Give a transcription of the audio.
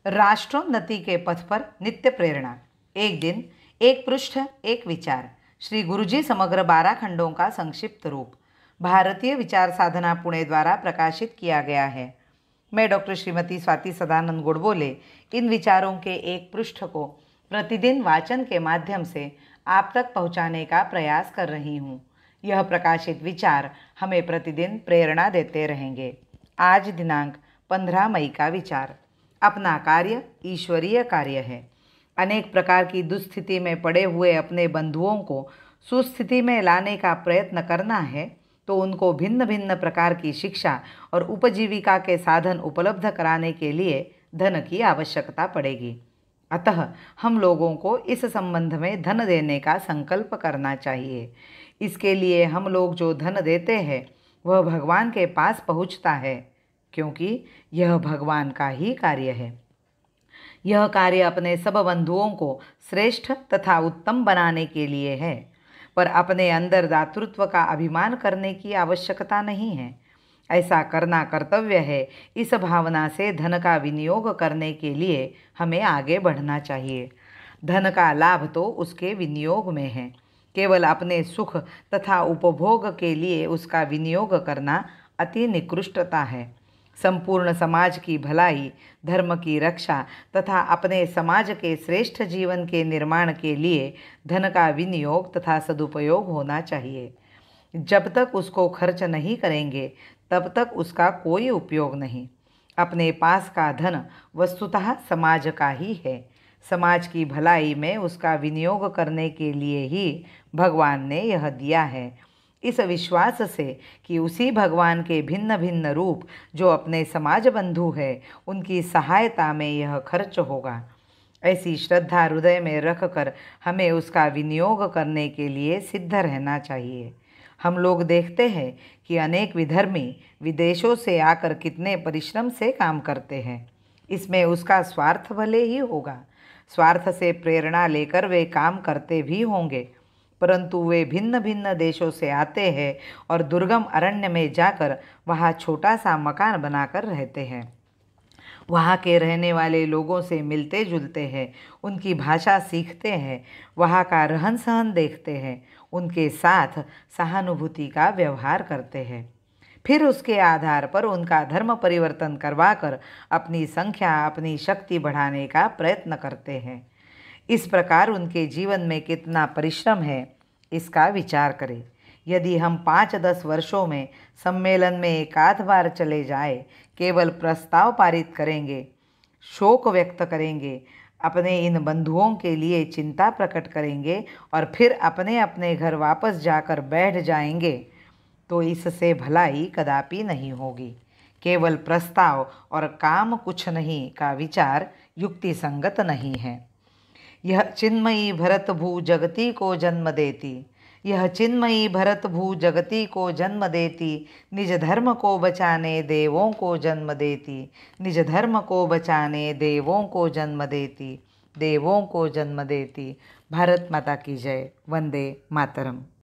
राष्ट्रोन्नति के पथ पर नित्य प्रेरणा। एक दिन, एक पृष्ठ, एक विचार। श्री गुरुजी समग्र 12 खंडों का संक्षिप्त रूप भारतीय विचार साधना पुणे द्वारा प्रकाशित किया गया है। मैं डॉक्टर श्रीमती स्वाति सदानंद गोडबोले इन विचारों के एक पृष्ठ को प्रतिदिन वाचन के माध्यम से आप तक पहुंचाने का प्रयास कर रही हूं। यह प्रकाशित विचार हमें प्रतिदिन प्रेरणा देते रहेंगे। आज दिनांक 15 मई का विचार। अपना कार्य ईश्वरीय कार्य है। अनेक प्रकार की दुस्थिति में पड़े हुए अपने बंधुओं को सुस्थिति में लाने का प्रयत्न करना है तो उनको भिन्न भिन्न प्रकार की शिक्षा और उपजीविका के साधन उपलब्ध कराने के लिए धन की आवश्यकता पड़ेगी। अतः हम लोगों को इस संबंध में धन देने का संकल्प करना चाहिए। इसके लिए हम लोग जो धन देते हैं वह भगवान के पास पहुँचता है, क्योंकि यह भगवान का ही कार्य है। यह कार्य अपने सब बंधुओं को श्रेष्ठ तथा उत्तम बनाने के लिए है, पर अपने अंदर दातृत्व का अभिमान करने की आवश्यकता नहीं है। ऐसा करना कर्तव्य है। इस भावना से धन का विनियोग करने के लिए हमें आगे बढ़ना चाहिए। धन का लाभ तो उसके विनियोग में है। केवल अपने सुख तथा उपभोग के लिए उसका विनियोग करना अति निकृष्टता है। संपूर्ण समाज की भलाई, धर्म की रक्षा तथा अपने समाज के श्रेष्ठ जीवन के निर्माण के लिए धन का विनियोग तथा सदुपयोग होना चाहिए। जब तक उसको खर्च नहीं करेंगे तब तक उसका कोई उपयोग नहीं। अपने पास का धन वस्तुतः समाज का ही है। समाज की भलाई में उसका विनियोग करने के लिए ही भगवान ने यह दिया है, इस विश्वास से कि उसी भगवान के भिन्न भिन्न रूप जो अपने समाज बंधु है उनकी सहायता में यह खर्च होगा। ऐसी श्रद्धा हृदय में रखकर हमें उसका विनियोग करने के लिए सिद्ध रहना चाहिए। हम लोग देखते हैं कि अनेक विधर्मी विदेशों से आकर कितने परिश्रम से काम करते हैं। इसमें उसका स्वार्थ भले ही होगा। स्वार्थ से प्रेरणा लेकर वे काम करते भी होंगे, परंतु वे भिन्न भिन्न देशों से आते हैं और दुर्गम अरण्य में जाकर वहाँ छोटा सा मकान बनाकर रहते हैं। वहाँ के रहने वाले लोगों से मिलते जुलते हैं, उनकी भाषा सीखते हैं, वहाँ का रहन सहन देखते हैं, उनके साथ सहानुभूति का व्यवहार करते हैं। फिर उसके आधार पर उनका धर्म परिवर्तन करवाकर अपनी संख्या, अपनी शक्ति बढ़ाने का प्रयत्न करते हैं। इस प्रकार उनके जीवन में कितना परिश्रम है, इसका विचार करें। यदि हम 5-10 वर्षों में सम्मेलन में एक आध बार चले जाए, केवल प्रस्ताव पारित करेंगे, शोक व्यक्त करेंगे, अपने इन बंधुओं के लिए चिंता प्रकट करेंगे और फिर अपने अपने घर वापस जाकर बैठ जाएंगे, तो इससे भलाई कदापि नहीं होगी। केवल प्रस्ताव और काम कुछ नहीं का विचार युक्ति संगत नहीं है। यह चिन्मयी भरत भू जगती को जन्म देती, यह चिन्मयी भरत भू जगती को जन्म देती, निज धर्म को बचाने देवों को जन्म देती, निज धर्म को बचाने देवों को जन्म देती, देवों को जन्म देती। भारत माता की जय। वंदे मातरम।